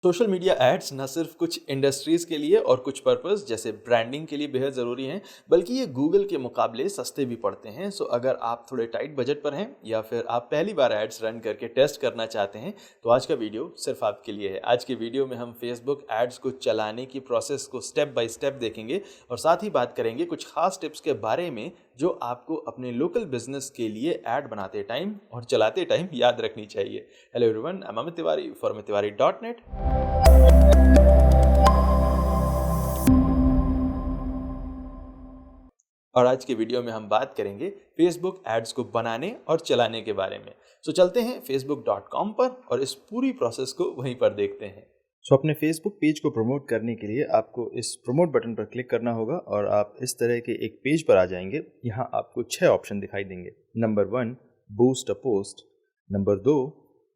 Social media ads न सिर्फ कुछ इंडस्ट्रीज के लिए और कुछ पर्पस जैसे ब्रांडिंग के लिए बेहद ज़रूरी हैं, बल्कि ये गूगल के मुकाबले सस्ते भी पड़ते हैं। सो अगर आप थोड़े टाइट बजट पर हैं या फिर आप पहली बार एड्स रन करके टेस्ट करना चाहते हैं, तो आज का वीडियो सिर्फ आपके लिए है। आज के वीडियो में हम फेसबुक एड्स को चलाने की प्रोसेस को स्टेप बाय स्टेप देखेंगे और साथ ही बात करेंगे कुछ खास टिप्स के बारे में जो आपको अपने लोकल बिजनेस के लिए ऐड बनाते टाइम और चलाते टाइम याद रखनी चाहिए। Hello everyone, I am Amit Tiwari for amittiwari.net। और आज के वीडियो में हम बात करेंगे फेसबुक एड्स को बनाने और चलाने के बारे में। सो चलते हैं facebook.com पर और इस पूरी प्रोसेस को वहीं पर देखते हैं। अपने फेसबुक पेज को प्रमोट करने के लिए आपको इस प्रमोट बटन पर क्लिक करना होगा और आप इस तरह के एक पेज पर आ जाएंगे। यहाँ आपको 6 ऑप्शन दिखाई देंगे। Number 1, boost a post. Number 2,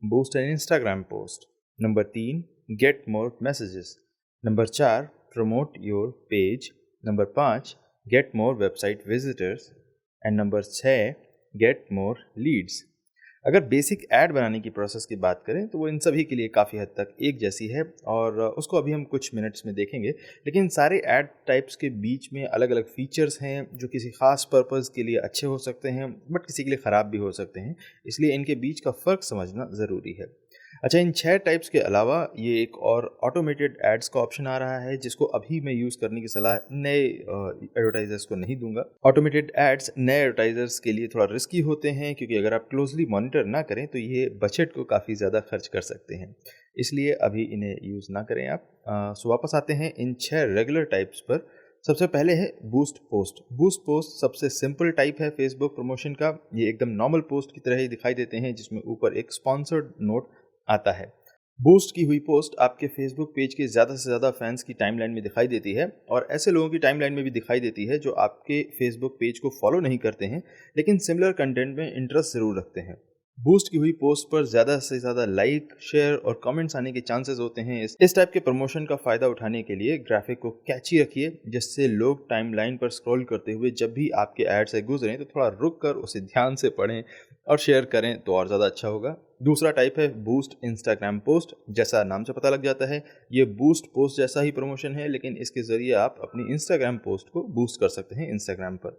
boost an Instagram post. Number 3, get more messages. Number 4, promote your page. Number 5, get more website visitors. And number 6, gate more Leeds. अगर बेसिक ऐड बनाने की process की बात करें तो वो इन सभी के लिए काफ़ी हद तक एक जैसी है और उसको अभी हम कुछ मिनट्स में देखेंगे। लेकिन सारे ऐड टाइप्स के बीच में अलग अलग फीचर्स हैं जो किसी खास पर्पस के लिए अच्छे हो सकते हैं बट किसी के लिए ख़राब भी हो सकते हैं, इसलिए इनके बीच का फ़र्क समझना ज़रूरी है। अच्छा, इन 6 टाइप्स के अलावा ये एक और ऑटोमेटेड एड्स का ऑप्शन आ रहा है जिसको अभी मैं यूज़ करने की सलाह नए एडवर्टाइजर्स को नहीं दूंगा। ऑटोमेटेड एड्स नए एडवर्टाइजर्स के लिए थोड़ा रिस्की होते हैं क्योंकि अगर आप क्लोजली मॉनिटर ना करें तो ये बजट को काफ़ी ज़्यादा खर्च कर सकते हैं, इसलिए अभी इन्हें यूज़ ना करें आप। सो वापस आते हैं इन 6 रेगुलर टाइप्स पर। सबसे पहले है बूस्ट पोस्ट। बूस्ट पोस्ट सबसे सिंपल टाइप है फेसबुक प्रमोशन का। ये एकदम नॉर्मल पोस्ट की तरह ही दिखाई देते हैं जिसमें ऊपर एक स्पॉन्सर्ड नोट आता है। बूस्ट की हुई पोस्ट आपके फेसबुक पेज के ज़्यादा से ज़्यादा फैंस की टाइमलाइन में दिखाई देती है और ऐसे लोगों की टाइमलाइन में भी दिखाई देती है जो आपके फेसबुक पेज को फॉलो नहीं करते हैं लेकिन सिमिलर कंटेंट में इंटरेस्ट ज़रूर रखते हैं। बूस्ट की हुई पोस्ट पर ज़्यादा से ज़्यादा लाइक, शेयर और कमेंट्स आने के चांसेस होते हैं। इस टाइप के प्रमोशन का फ़ायदा उठाने के लिए ग्राफिक को कैची रखिए जिससे लोग टाइमलाइन पर स्क्रॉल करते हुए जब भी आपके ऐड से गुजरें तो थोड़ा रुक कर उसे ध्यान से पढ़ें और शेयर करें तो और ज़्यादा अच्छा होगा। दूसरा टाइप है बूस्ट इंस्टाग्राम पोस्ट। जैसा नाम से पता लग जाता है, ये बूस्ट पोस्ट जैसा ही प्रमोशन है लेकिन इसके ज़रिए आप अपनी इंस्टाग्राम पोस्ट को बूस्ट कर सकते हैं इंस्टाग्राम पर।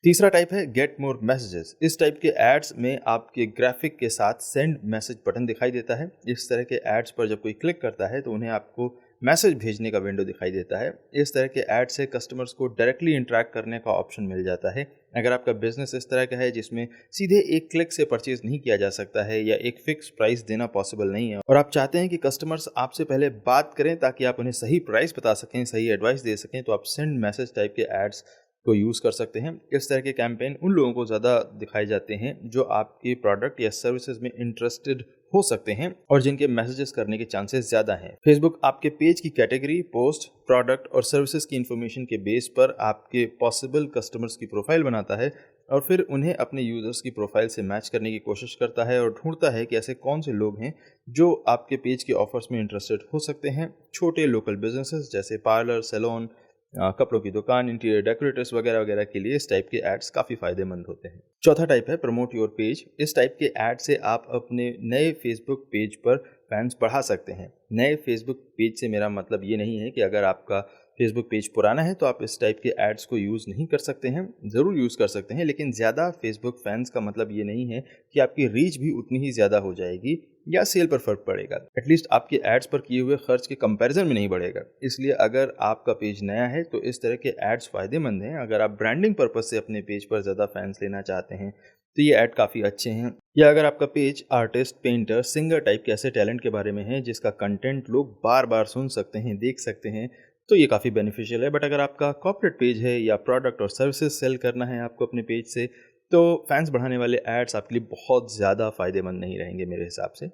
तीसरा टाइप है गेट मोर मैसेजेस। इस टाइप के एड्स में आपके ग्राफिक के साथ सेंड मैसेज बटन दिखाई देता है। इस तरह के एड्स पर जब कोई क्लिक करता है तो उन्हें आपको मैसेज भेजने का विंडो दिखाई देता है। इस तरह के एड से कस्टमर्स को डायरेक्टली इंटरेक्ट करने का ऑप्शन मिल जाता है। अगर आपका बिजनेस इस तरह का है जिसमें सीधे एक क्लिक से परचेज नहीं किया जा सकता है या एक फिक्स प्राइस देना पॉसिबल नहीं है और आप चाहते हैं कि कस्टमर्स आपसे पहले बात करें ताकि आप उन्हें सही प्राइस बता सकें, सही एडवाइस दे सकें, तो आप सेंड मैसेज टाइप के एड्स को यूज़ कर सकते हैं। इस तरह के कैंपेन उन लोगों को ज़्यादा दिखाए जाते हैं जो आपके प्रोडक्ट या सर्विसेज में इंटरेस्टेड हो सकते हैं और जिनके मैसेजेस करने के चांसेस ज़्यादा हैं। फेसबुक आपके पेज की कैटेगरी, पोस्ट, प्रोडक्ट और सर्विसेज की इन्फॉर्मेशन के बेस पर आपके पॉसिबल कस्टमर्स की प्रोफाइल बनाता है और फिर उन्हें अपने यूज़र्स की प्रोफाइल से मैच करने की कोशिश करता है और ढूंढता है कि ऐसे कौन से लोग हैं जो आपके पेज के ऑफर्स में इंटरेस्टेड हो सकते हैं। छोटे लोकल बिजनेसेस जैसे पार्लर, सैलून, कपड़ों की दुकान, इंटीरियर डेकोरेटर्स वगैरह वगैरह के लिए इस टाइप के एड्स काफ़ी फायदेमंद होते हैं। चौथा टाइप है प्रमोट योर पेज। इस टाइप के एड से आप अपने नए फेसबुक पेज पर फैंस बढ़ा सकते हैं। नए फेसबुक पेज से मेरा मतलब ये नहीं है कि अगर आपका फेसबुक पेज पुराना है तो आप इस टाइप के एड्स को यूज़ नहीं कर सकते हैं, ज़रूर यूज़ कर सकते हैं, लेकिन ज़्यादा फेसबुक फैंस का मतलब ये नहीं है कि आपकी रीच भी उतनी ही ज़्यादा हो जाएगी या सेल पर फर्क पड़ेगा। एटलीस्ट आपके एड्स पर किए हुए खर्च के कंपैरिजन में नहीं बढ़ेगा। इसलिए अगर आपका पेज नया है तो इस तरह के एड्स फ़ायदेमंद हैं। अगर आप ब्रांडिंग पर्पज से अपने पेज पर ज़्यादा फैंस लेना चाहते हैं तो ये ऐड काफ़ी अच्छे हैं। या अगर आपका page artist, painter, singer type के ऐसे टैलेंट के बारे में है जिसका कंटेंट लोग बार बार सुन सकते हैं, देख सकते हैं, तो ये काफ़ी बेनिफिशियल है। बट अगर आपका कॉर्पोरेट पेज है या प्रोडक्ट और सर्विसेज सेल करना है आपको अपने पेज से, तो फैंस बढ़ाने वाले एड्स आपके लिए बहुत ज़्यादा फायदेमंद नहीं रहेंगे मेरे हिसाब से।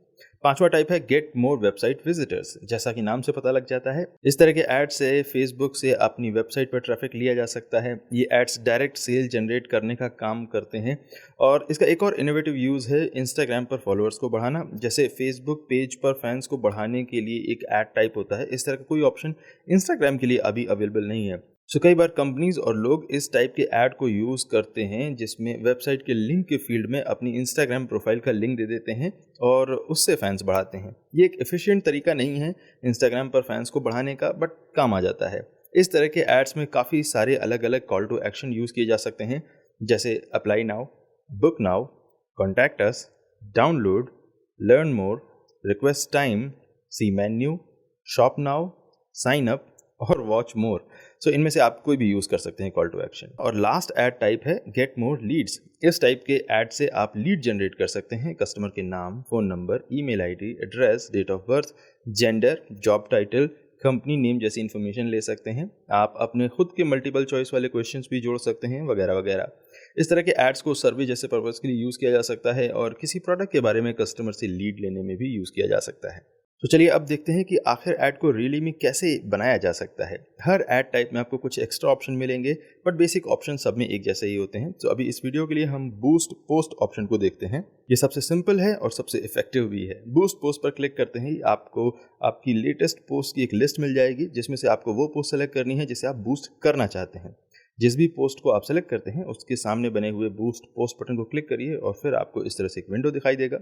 पांचवा टाइप है गेट मोर वेबसाइट विजिटर्स। जैसा कि नाम से पता लग जाता है, इस तरह के एड से फेसबुक से अपनी वेबसाइट पर ट्रैफिक लिया जा सकता है। ये एड्स डायरेक्ट सेल जनरेट करने का काम करते हैं और इसका एक और इनोवेटिव यूज़ है इंस्टाग्राम पर फॉलोअर्स को बढ़ाना। जैसे फेसबुक पेज पर फैंस को बढ़ाने के लिए एक ऐड टाइप होता है, इस तरह का कोई ऑप्शन इंस्टाग्राम के लिए अभी अवेलेबल नहीं है। कई बार कंपनीज और लोग इस टाइप के ऐड को यूज़ करते हैं जिसमें वेबसाइट के लिंक के फील्ड में अपनी इंस्टाग्राम प्रोफाइल का लिंक दे देते हैं और उससे फैंस बढ़ाते हैं। ये एक एफिशिएंट तरीका नहीं है इंस्टाग्राम पर फैंस को बढ़ाने का, बट काम आ जाता है। इस तरह के एड्स में काफ़ी सारे अलग अलग कॉल टू एक्शन यूज़ किए जा सकते हैं, जैसे apply now, book now, contact us, download, learn more, request time, see menu, shop now, sign up और वॉच मोर। इनमें से आप कोई भी यूज़ कर सकते हैं कॉल टू एक्शन। और लास्ट ऐड टाइप है गेट मोर लीड्स। इस टाइप के ऐड से आप लीड जनरेट कर सकते हैं। कस्टमर के नाम, phone number, email ID, address, date of birth, gender, job title, company name जैसी इन्फॉर्मेशन ले सकते हैं। आप अपने खुद के मल्टीपल चॉइस वाले क्वेश्चंस भी जोड़ सकते हैं, वगैरह वगैरह। इस तरह के एड्स को सर्वे जैसे पर्पज़ के लिए यूज़ किया जा सकता है और किसी प्रोडक्ट के बारे में कस्टमर से लीड लेने में भी यूज़ किया जा सकता है। चलिए अब देखते हैं कि आखिर ऐड को रियली में कैसे बनाया जा सकता है। हर ऐड टाइप में आपको कुछ एक्स्ट्रा ऑप्शन मिलेंगे, बट बेसिक ऑप्शन सब में एक जैसे ही होते हैं। अभी इस वीडियो के लिए हम बूस्ट पोस्ट ऑप्शन को देखते हैं। ये सबसे सिंपल है और सबसे इफेक्टिव भी है। बूस्ट पोस्ट पर क्लिक करते ही आपको आपकी लेटेस्ट पोस्ट की एक लिस्ट मिल जाएगी, जिसमें से आपको वो पोस्ट सेलेक्ट करनी है जिसे आप बूस्ट करना चाहते हैं। जिस भी पोस्ट को आप सेलेक्ट करते हैं उसके सामने बने हुए बूस्ट पोस्ट बटन को क्लिक करिए और फिर आपको इस तरह से एक विंडो दिखाई देगा।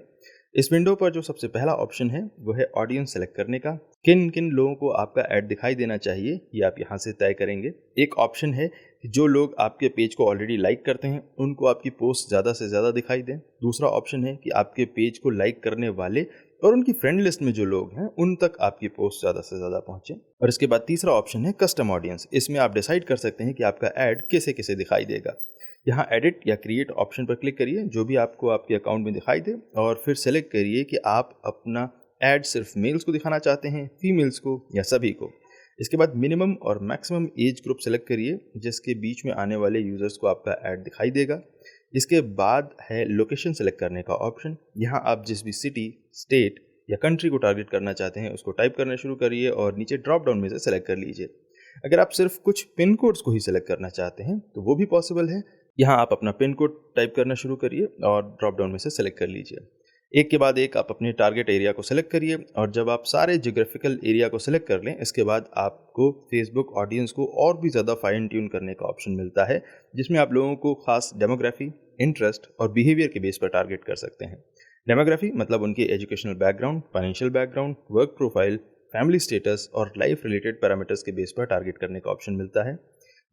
इस विंडो पर जो सबसे पहला ऑप्शन है वो है ऑडियंस सेलेक्ट करने का। किन किन लोगों को आपका ऐड दिखाई देना चाहिए ये आप यहाँ से तय करेंगे। एक ऑप्शन है कि जो लोग आपके पेज को ऑलरेडी लाइक करते हैं उनको आपकी पोस्ट ज़्यादा से ज़्यादा दिखाई दें। दूसरा ऑप्शन है कि आपके पेज को लाइक करने वाले और उनकी फ्रेंड लिस्ट में जो लोग हैं उन तक आपकी पोस्ट ज़्यादा से ज़्यादा पहुँचे। और इसके बाद तीसरा ऑप्शन है कस्टम ऑडियंस। इसमें आप डिसाइड कर सकते हैं कि आपका ऐड किसे किसे दिखाई देगा। यहाँ एडिट या क्रिएट ऑप्शन पर क्लिक करिए, जो भी आपको आपके अकाउंट में दिखाई दे, और फिर सेलेक्ट करिए कि आप अपना ऐड सिर्फ मेल्स को दिखाना चाहते हैं, फीमेल्स को या सभी को। इसके बाद मिनिमम और मैक्सिमम एज ग्रुप सेलेक्ट करिए जिसके बीच में आने वाले यूज़र्स को आपका ऐड दिखाई देगा। इसके बाद है लोकेशन सेलेक्ट करने का ऑप्शन। यहाँ आप जिस भी सिटी, स्टेट या कंट्री को टारगेट करना चाहते हैं उसको टाइप करना शुरू करिए और नीचे ड्रॉप डाउन में से सेलेक्ट कर लीजिए। अगर आप सिर्फ कुछ पिन कोड्स को ही सेलेक्ट करना चाहते हैं तो वो भी पॉसिबल है। यहाँ आप अपना पिन कोड टाइप करना शुरू करिए और ड्रॉप डाउन में से सेलेक्ट कर लीजिए। एक के बाद एक आप अपने टारगेट एरिया को सेलेक्ट करिए और जब आप सारे जियोग्राफिकल एरिया को सेलेक्ट कर लें इसके बाद आपको फेसबुक ऑडियंस को और भी ज़्यादा फाइन ट्यून करने का ऑप्शन मिलता है, जिसमें आप लोगों को खास डेमोग्राफी, इंटरेस्ट और बिहेवियर के बेस पर टारगेट कर सकते हैं। डेमोग्राफी मतलब उनके educational background, financial background, work profile, family status और लाइफ रिलेटेड पैरामीटर्स के बेस पर टारगेट करने का ऑप्शन मिलता है।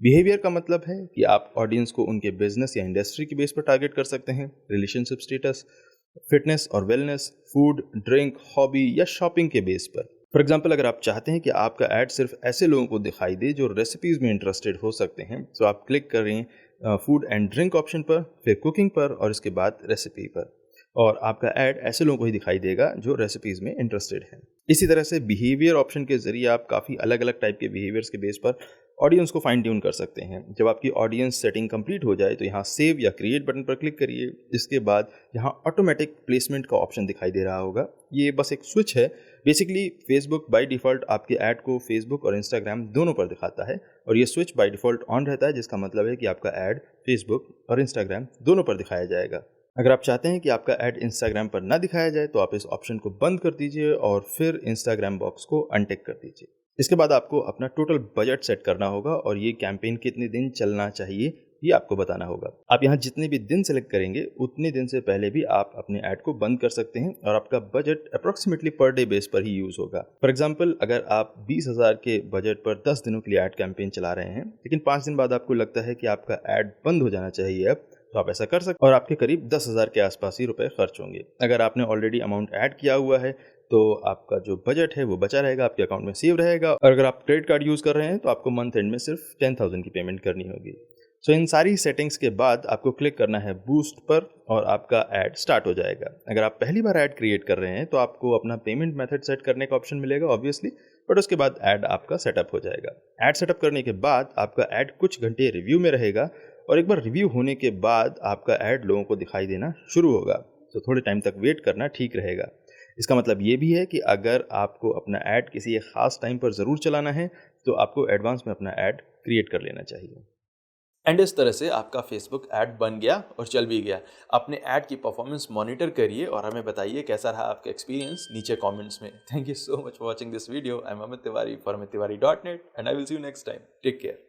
बिहेवियर का मतलब है कि आप ऑडियंस को उनके बिजनेस या इंडस्ट्री के बेस पर टारगेट कर सकते हैं। रिलेशनशिप स्टेटस, फिटनेस और वेलनेस, फूड, ड्रिंक, हॉबी या शॉपिंग के बेस पर। फॉर एग्जाम्पल, अगर आप चाहते हैं कि आपका ऐड सिर्फ ऐसे लोगों को दिखाई दे जो रेसिपीज़ में इंटरेस्टेड हो सकते हैं, तो आप क्लिक करें फूड एंड ड्रिंक ऑप्शन पर, फिर कुकिंग पर और इसके बाद रेसिपी पर, और आपका ऐड ऐसे लोगों को ही दिखाई देगा जो रेसिपीज़ में इंटरेस्टेड हैं। इसी तरह से बिहेवियर ऑप्शन के जरिए आप काफ़ी अलग अलग टाइप के बिहेवियर्स के बेस पर ऑडियंस को फाइन ट्यून कर सकते हैं। जब आपकी ऑडियंस सेटिंग कंप्लीट हो जाए तो यहाँ सेव या क्रिएट बटन पर क्लिक करिए। इसके बाद यहाँ ऑटोमेटिक प्लेसमेंट का ऑप्शन दिखाई दे रहा होगा। ये बस एक स्विच है। बेसिकली फेसबुक बाय डिफ़ॉल्ट आपके ऐड को फेसबुक और इंस्टाग्राम दोनों पर दिखाता है और ये स्विच बाय डिफ़ॉल्ट ऑन रहता है, जिसका मतलब है कि आपका ऐड फेसबुक और इंस्टाग्राम दोनों पर दिखाया जाएगा। अगर आप चाहते हैं कि आपका ऐड इंस्टाग्राम पर ना दिखाया जाए तो आप इस ऑप्शन को बंद कर दीजिए और फिर इंस्टाग्राम बॉक्स को अनटिक कर दीजिए। इसके बाद आपको अपना टोटल बजट सेट करना होगा और ये कैंपेन कितने दिन चलना चाहिए ये आपको बताना होगा। आप यहाँ जितने भी दिन सेलेक्ट करेंगे उतने दिन से पहले भी आप अपने ऐड को बंद कर सकते हैं और आपका budget approximately per day base पर ही यूज़ होगा। फॉर एग्जांपल, अगर आप 20,000 के बजट पर 10 दिनों के लिए ऐड कैंपेन चला रहे हैं लेकिन 5 दिन बाद आपको लगता है कि आपका ऐड बंद हो जाना चाहिए अब, तो आप ऐसा कर सकते हैं और आपके करीब 10,000 के आसपास ही रुपए खर्च होंगे। अगर आपने ऑलरेडी अमाउंट ऐड किया हुआ है तो आपका जो बजट है वो बचा रहेगा, आपके अकाउंट में सेव रहेगा। और अगर आप क्रेडिट कार्ड यूज़ कर रहे हैं तो आपको मंथ एंड में सिर्फ 10,000 की पेमेंट करनी होगी। इन सारी सेटिंग्स के बाद आपको क्लिक करना है बूस्ट पर और आपका ऐड स्टार्ट हो जाएगा। अगर आप पहली बार ऐड क्रिएट कर रहे हैं तो आपको अपना पेमेंट मेथड सेट करने का ऑप्शन मिलेगा ऑब्वियसली, बट उसके बाद ऐड आपका सेटअप हो जाएगा। ऐड सेटअप करने के बाद आपका ऐड कुछ घंटे रिव्यू में रहेगा और एक बार रिव्यू होने के बाद आपका ऐड लोगों को दिखाई देना शुरू होगा। तो थोड़े टाइम तक वेट करना ठीक रहेगा। इसका मतलब ये भी है कि अगर आपको अपना ऐड किसी एक खास टाइम पर ज़रूर चलाना है तो आपको एडवांस में अपना ऐड क्रिएट कर लेना चाहिए। एंड इस तरह से आपका फेसबुक ऐड बन गया और चल भी गया। अपने ऐड की परफॉर्मेंस मॉनिटर करिए और हमें बताइए कैसा रहा आपका एक्सपीरियंस नीचे कमेंट्स में। Thank you so much for watching this video. I am Amit Tiwari for amittiwari.net and I will see you next time. Take care.